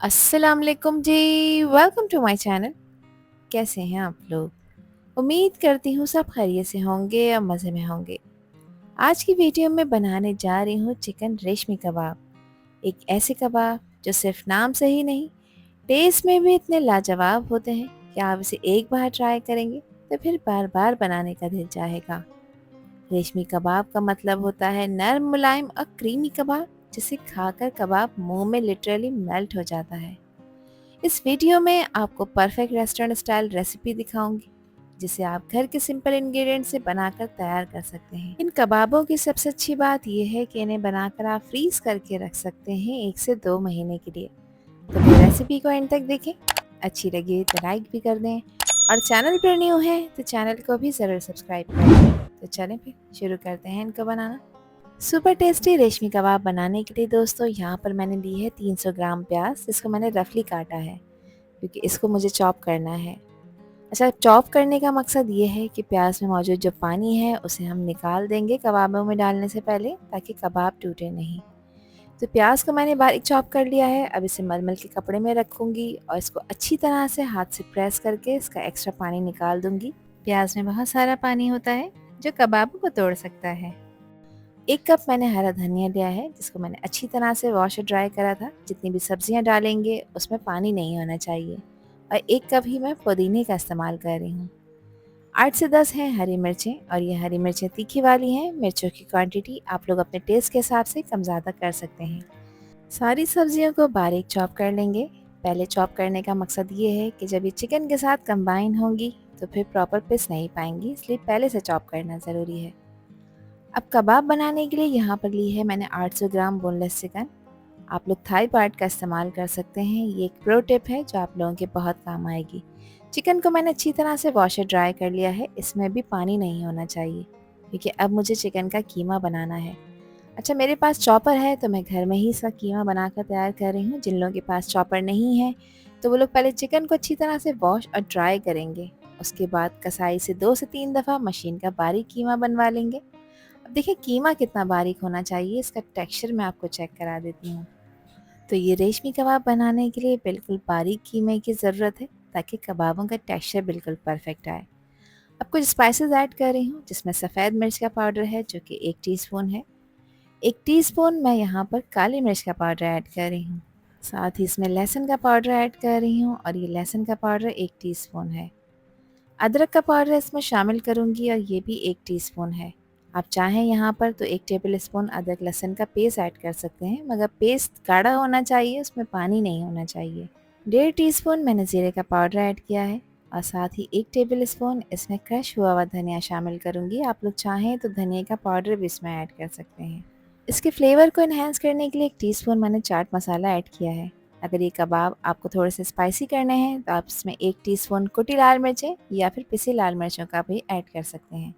अस्सलाम वालेकुम जी। Welcome to my channel. कैसे हैं आप लोग? उम्मीद करती हूँ सब खैरियत से होंगे और मज़े में होंगे। आज की वीडियो में बनाने जा रही हूँ चिकन रेशमी कबाब। एक ऐसे कबाब जो सिर्फ नाम से ही नहीं, टेस्ट में भी इतने लाजवाब होते हैं कि आप इसे एक बार ट्राई करेंगे तो फिर बार बार बनाने का दिल चाहेगा। रेशमी कबाब का मतलब होता है नरम, मुलायम और क्रीमी कबाब, जिसे खाकर कबाब मुंह में लिटरली मेल्ट हो जाता है। इस वीडियो में आपको परफेक्ट रेस्टोरेंट स्टाइल रेसिपी दिखाऊंगी, जिसे आप घर के सिंपल इंग्रेडिएंट से बनाकर तैयार कर सकते हैं। इन कबाबों की सबसे अच्छी बात यह है कि इन्हें बनाकर आप फ्रीज करके रख सकते हैं 1 से 2 महीने के लिए। तो फिर रेसिपी को एंड तक देखें। अच्छी लगी तो लाइक भी कर दें, और चैनल पर न्यू है तो चैनल को भी ज़रूर सब्सक्राइब कर दें। तो चलें फिर शुरू करते हैं इनको बनाना। सुपर टेस्टी रेशमी कबाब बनाने के लिए दोस्तों यहाँ पर मैंने ली है 300 ग्राम प्याज, जिसको मैंने रफली काटा है क्योंकि इसको मुझे चॉप करना है। अच्छा, चॉप करने का मकसद ये है कि प्याज में मौजूद जो पानी है उसे हम निकाल देंगे कबाबों में डालने से पहले, ताकि कबाब टूटे नहीं। तो प्याज को मैंने बारीक चॉप कर लिया है। अब इसे मलमल के कपड़े में रखूँगी और इसको अच्छी तरह से हाथ से प्रेस करके इसका एक्स्ट्रा पानी निकाल दूँगी। प्याज में बहुत सारा पानी होता है जो कबाबों को तोड़ सकता है। 1 कप मैंने हरा धनिया लिया है, जिसको मैंने अच्छी तरह से वॉश और ड्राई करा था। जितनी भी सब्जियां डालेंगे उसमें पानी नहीं होना चाहिए। और 1 कप ही मैं पुदीने का इस्तेमाल कर रही हूँ। 8 से 10 हैं हरी मिर्चें, और ये हरी मिर्चें तीखी वाली हैं। मिर्चों की क्वांटिटी आप लोग अपने टेस्ट के हिसाब से कम ज़्यादा कर सकते हैं। सारी सब्जियों को बारीक चॉप कर लेंगे। पहले चॉप करने का मकसद ये है कि जब ये चिकन के साथ कंबाइन होंगी तो फिर प्रॉपर पिस नहीं पाएंगी, इसलिए पहले से चॉप करना ज़रूरी है। अब कबाब बनाने के लिए यहाँ पर ली है मैंने 800 ग्राम बोनलेस चिकन। आप लोग थाई पार्ट का इस्तेमाल कर सकते हैं। ये एक प्रो टिप है जो आप लोगों के बहुत काम आएगी। चिकन को मैंने अच्छी तरह से वॉश और ड्राई कर लिया है। इसमें भी पानी नहीं होना चाहिए, क्योंकि अब मुझे चिकन का कीमा बनाना है। अच्छा, मेरे पास चॉपर है तो मैं घर में ही इसका कीमा बनाकर तैयार कर रही हूँ। जिन लोगों के पास चॉपर नहीं है तो वो लोग पहले चिकन को अच्छी तरह से वॉश और ड्राई करेंगे। उसके बाद कसाई से 2 से 3 दफ़ा मशीन का बारीक कीमा बनवा लेंगे। अब देखिए कीमा कितना बारीक होना चाहिए, इसका टेक्सचर मैं आपको चेक करा देती हूँ। तो ये रेशमी कबाब बनाने के लिए बिल्कुल बारीक कीमे की ज़रूरत है, ताकि कबाबों का टेक्सचर बिल्कुल परफेक्ट आए। अब कुछ स्पाइसेस ऐड कर रही हूँ, जिसमें सफ़ेद मिर्च का पाउडर है जो कि 1 टीस्पून है। 1 टीस्पून मैं यहाँ पर काली मिर्च का पाउडर ऐड कर रही हूँ। साथ ही इसमें लहसुन का पाउडर ऐड कर रही हूँ, और ये लहसुन का पाउडर 1 टीस्पून है। अदरक का पाउडर इसमें शामिल करूँगी, और ये भी 1 टीस्पून है। आप चाहें यहाँ पर तो 1 टेबल स्पून अदरक लहसुन का पेस्ट ऐड कर सकते हैं, मगर पेस्ट गाढ़ा होना चाहिए, उसमें पानी नहीं होना चाहिए। 1.5 टीस्पून मैंने ज़ीरे का पाउडर ऐड किया है, और साथ ही 1 टेबल स्पून इसमें क्रश हुआ हुआ धनिया शामिल करूँगी। आप लोग चाहें तो धनिया का पाउडर भी इसमें ऐड कर सकते हैं। इसके फ्लेवर को इन्हेंस करने के लिए 1 टीस्पून मैंने चाट मसाला ऐड किया है। अगर ये कबाब आपको थोड़े से स्पाइसी करने हैं तो आप इसमें 1 टीस्पून कुटी लाल मिर्चें या फिर पिसी लाल मिर्चों का भी ऐड कर सकते हैं।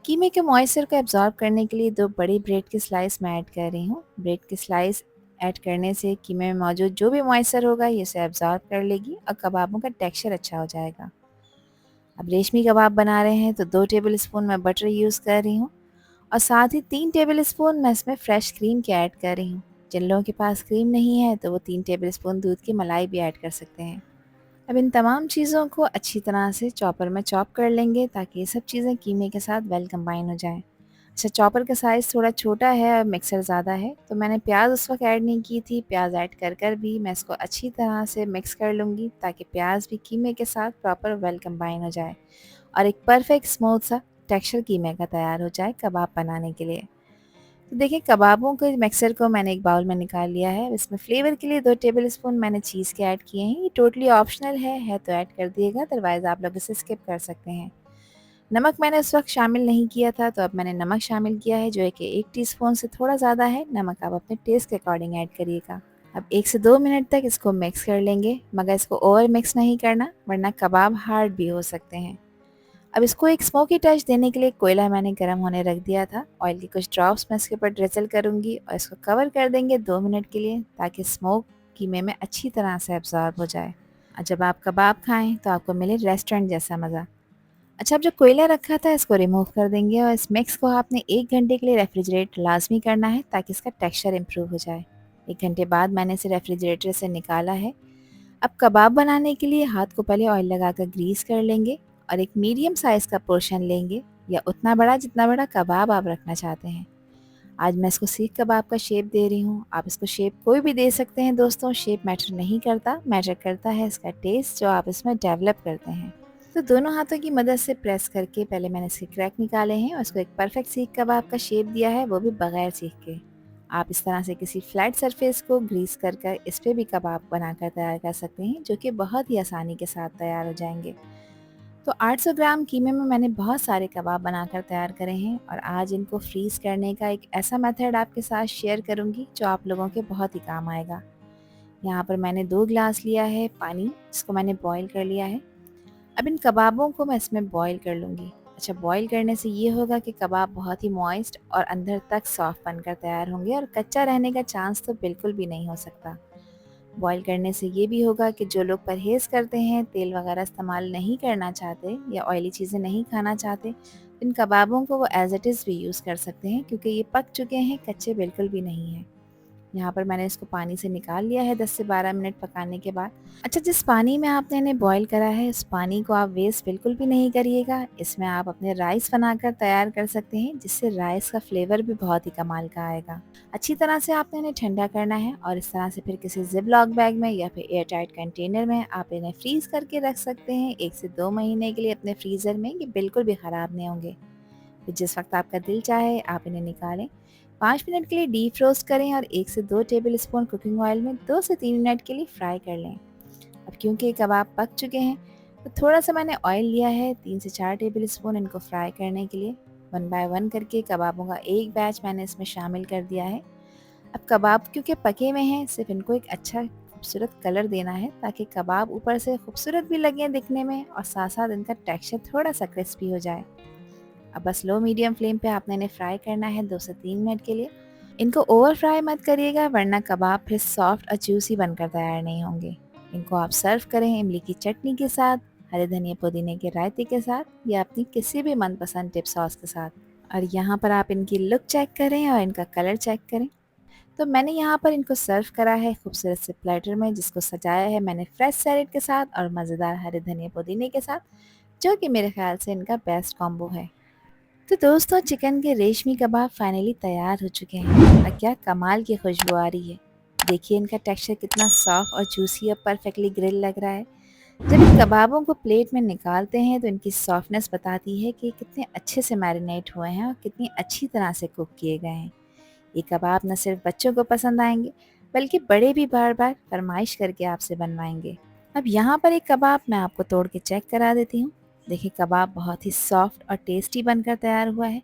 कीमे के मॉइस्चर को एब्जॉर्ब करने के लिए 2 बड़ी ब्रेड की स्लाइस मैं ऐड कर रही हूँ। ब्रेड की स्लाइस ऐड करने से कीमे में मौजूद जो भी मॉइस्चर होगा ये इसे एब्जॉर्ब कर लेगी, और कबाबों का टेक्सचर अच्छा हो जाएगा। अब रेशमी कबाब बना रहे हैं तो 2 टेबल स्पून मैं बटर यूज़ कर रही हूँ, और साथ ही 3 टेबल स्पून मैं इसमें फ्रेश क्रीम की ऐड कर रही हूँ। जिन लोगों के पास क्रीम नहीं है तो वो 3 टेबल स्पून दूध की मलाई भी ऐड कर सकते हैं। अब इन तमाम चीज़ों को अच्छी तरह से चॉपर में चॉप कर लेंगे, ताकि ये सब चीज़ें कीमे के साथ वेल कंबाइन हो जाएं। अच्छा, चॉपर का साइज़ थोड़ा छोटा है और मिक्सर ज़्यादा है, तो मैंने प्याज उस वक्त ऐड नहीं की थी। प्याज ऐड कर भी मैं इसको अच्छी तरह से मिक्स कर लूँगी, ताकि प्याज भी कीमे के साथ प्रॉपर वेल कंबाइन हो जाए और एक परफेक्ट स्मूथ सा टेक्सचर कीमे का तैयार हो जाए कबाब बनाने के लिए। तो देखिए, कबाबों के मिक्सर को मैंने एक बाउल में निकाल लिया है। इसमें फ्लेवर के लिए 2 टेबल स्पून मैंने चीज़ के ऐड किए हैं। ये टोटली ऑप्शनल है तो ऐड कर दिएगा, अदरवाइज़ आप लोग इसे स्किप कर सकते हैं। नमक मैंने उस वक्त शामिल नहीं किया था, तो अब मैंने नमक शामिल किया है, जो है कि 1 टीस्पून से थोड़ा ज़्यादा है। नमक आप अपने टेस्ट के अकॉर्डिंग ऐड करिएगा। अब 1 से 2 मिनट तक इसको मिक्स कर लेंगे, मगर इसको ओवर मिक्स नहीं करना, वरना कबाब हार्ड भी हो सकते हैं। अब इसको एक स्मोकी टच देने के लिए कोयला मैंने गर्म होने रख दिया था। ऑयल की कुछ ड्रॉप्स मैं इसके ऊपर ड्रिजल करूँगी, और इसको कवर कर देंगे 2 मिनट के लिए, ताकि स्मोक कीमे में अच्छी तरह से एब्जॉर्ब हो जाए, और जब आप कबाब खाएं तो आपको मिले रेस्टोरेंट जैसा मज़ा। अच्छा, अब जो कोयला रखा था इसको रिमूव कर देंगे, और इस मिक्स को आपने 1 घंटे के लिए रेफ्रिजरेट लाजमी करना है, ताकि इसका टेक्सचर इम्प्रूव हो जाए। 1 घंटे बाद मैंने इसे रेफ्रिजरेटर से निकाला है। अब कबाब बनाने के लिए हाथ को पहले ऑयल लगाकर ग्रीस कर लेंगे और एक मीडियम साइज़ का पोर्शन लेंगे या उतना बड़ा जितना बड़ा कबाब आप रखना चाहते हैं। आज मैं इसको सीख कबाब का शेप दे रही हूँ। आप इसको शेप कोई भी दे सकते हैं दोस्तों, शेप मैटर नहीं करता, मैटर करता है इसका टेस्ट जो आप इसमें डेवलप करते हैं। तो दोनों हाथों की मदद से प्रेस करके पहले मैंने इसके क्रैक निकाले हैं और इसको एक परफेक्ट सीख कबाब का शेप दिया है, वो भी बगैर सीख के। आप इस तरह से किसी फ्लैट सरफेस को ग्रीस कर इस पर भी कबाब बनाकर तैयार कर सकते हैं, जो कि बहुत ही आसानी के साथ तैयार हो जाएंगे। तो 800 ग्राम कीमे में मैंने बहुत सारे कबाब बनाकर तैयार करे हैं और आज इनको फ्रीज करने का एक ऐसा मेथड आपके साथ शेयर करूंगी जो आप लोगों के बहुत ही काम आएगा। यहाँ पर मैंने 2 ग्लास लिया है पानी, जिसको मैंने बॉईल कर लिया है। अब इन कबाबों को मैं इसमें बॉईल कर लूँगी। अच्छा, बॉईल करने से ये होगा कि कबाब बहुत ही मॉइस्ट और अंदर तक सॉफ्ट बनकर तैयार होंगे और कच्चा रहने का चांस तो बिल्कुल भी नहीं हो सकता। बॉईल करने से ये भी होगा कि जो लोग परहेज़ करते हैं, तेल वगैरह इस्तेमाल नहीं करना चाहते या ऑयली चीज़ें नहीं खाना चाहते, इन कबाबों को वो एज़ इट इज़ भी यूज़ कर सकते हैं, क्योंकि ये पक चुके हैं, कच्चे बिल्कुल भी नहीं हैं। यहाँ पर मैंने इसको पानी से निकाल लिया है 10 से 12 मिनट पकाने के बाद। अच्छा, जिस पानी में आपने इन्हें बॉईल करा है, उस पानी को आप वेस्ट बिल्कुल भी नहीं करिएगा। इसमें आप अपने राइस बनाकर तैयार कर सकते हैं, जिससे राइस का फ्लेवर भी बहुत ही कमाल का आएगा। अच्छी तरह से आपने इन्हें ठंडा करना है और इस तरह से फिर किसी ज़िप-लॉक बैग में या फिर एयर टाइट कंटेनर में आप इन्हें फ्रीज़ करके रख सकते हैं 1 से 2 महीने के लिए अपने फ्रीज़र में। ये बिल्कुल भी ख़राब नहीं होंगे। फिर जिस वक्त आपका दिल चाहे आप इन्हें निकालें, 5 मिनट के लिए डीप रोस्ट करें और 1 से 2 टेबल स्पून कुकिंग ऑयल में 2 से 3 मिनट के लिए फ्राई कर लें। अब क्योंकि ये कबाब पक चुके हैं, तो थोड़ा सा मैंने ऑयल लिया है 3 से 4 टेबल स्पून इनको फ्राई करने के लिए। 1 बाय 1 करके कबाबों का एक बैच मैंने इसमें शामिल कर दिया है। अब कबाब क्योंकि पके हुए हैं, सिर्फ इनको एक अच्छा खूबसूरत कलर देना है, ताकि कबाब ऊपर से खूबसूरत भी लगें दिखने में और साथ साथ इनका टेक्सचर थोड़ा सा क्रिस्पी हो जाए। अब बस लो मीडियम फ्लेम पे आपने इन्हें फ्राई करना है 2 से 3 मिनट के लिए। इनको ओवर फ्राई मत करिएगा, वरना कबाब फिर सॉफ्ट और जूसी बनकर तैयार नहीं होंगे। इनको आप सर्व करें इमली की चटनी के साथ, हरे धनिया पुदीने के रायते के साथ या अपनी किसी भी मनपसंद डिप सॉस के साथ। और यहाँ पर आप इनकी लुक चेक करें और इनका कलर चेक करें। तो मैंने यहाँ पर इनको सर्व करा है खूबसूरत से प्लेटर में, जिसको सजाया है मैंने फ्रेश सैलेड के साथ और मज़ेदार हरे धनिया पुदीने के साथ, जो कि मेरे ख्याल से इनका बेस्ट कॉम्बो है। तो दोस्तों, चिकन के रेशमी कबाब फाइनली तैयार हो चुके हैं और क्या कमाल की खुशबू आ रही है। देखिए इनका टेक्सचर कितना सॉफ्ट और जूसी और परफेक्टली ग्रिल लग रहा है। जब इन कबाबों को प्लेट में निकालते हैं तो इनकी सॉफ्टनेस बताती है कि कितने अच्छे से मैरिनेट हुए हैं और कितनी अच्छी तरह से कुक किए गए हैं। ये कबाब न सिर्फ बच्चों को पसंद आएंगे, बल्कि बड़े भी बार बार फरमाइश करके आपसे बनवाएंगे। अब यहाँ पर एक कबाब मैं आपको तोड़ के चेक करा देती हूँ। देखिए कबाब बहुत ही सॉफ्ट और टेस्टी बनकर तैयार हुआ है,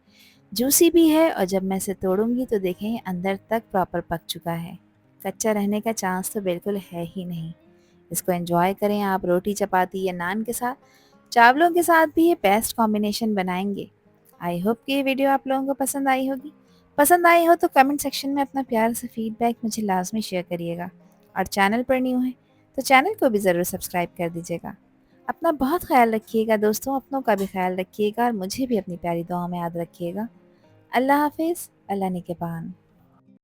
जूसी भी है और जब मैं इसे तोड़ूंगी तो देखें ये अंदर तक प्रॉपर पक चुका है। कच्चा रहने का चांस तो बिल्कुल है ही नहीं। इसको एंजॉय करें आप रोटी चपाती या नान के साथ, चावलों के साथ भी ये बेस्ट कॉम्बिनेशन बनाएंगे। आई होप कि ये वीडियो आप लोगों को पसंद आई होगी। पसंद आई हो तो कमेंट सेक्शन में अपना प्यार से फीडबैक मुझे लाजमी शेयर करिएगा और चैनल पर न्यू है तो चैनल को भी ज़रूर सब्सक्राइब कर दीजिएगा। अपना बहुत ख्याल रखिएगा दोस्तों, अपनों का भी ख्याल रखिएगा और मुझे भी अपनी प्यारी दुआओं में याद रखिएगा। अल्लाह हाफिज़, अल्लाह निगहबान।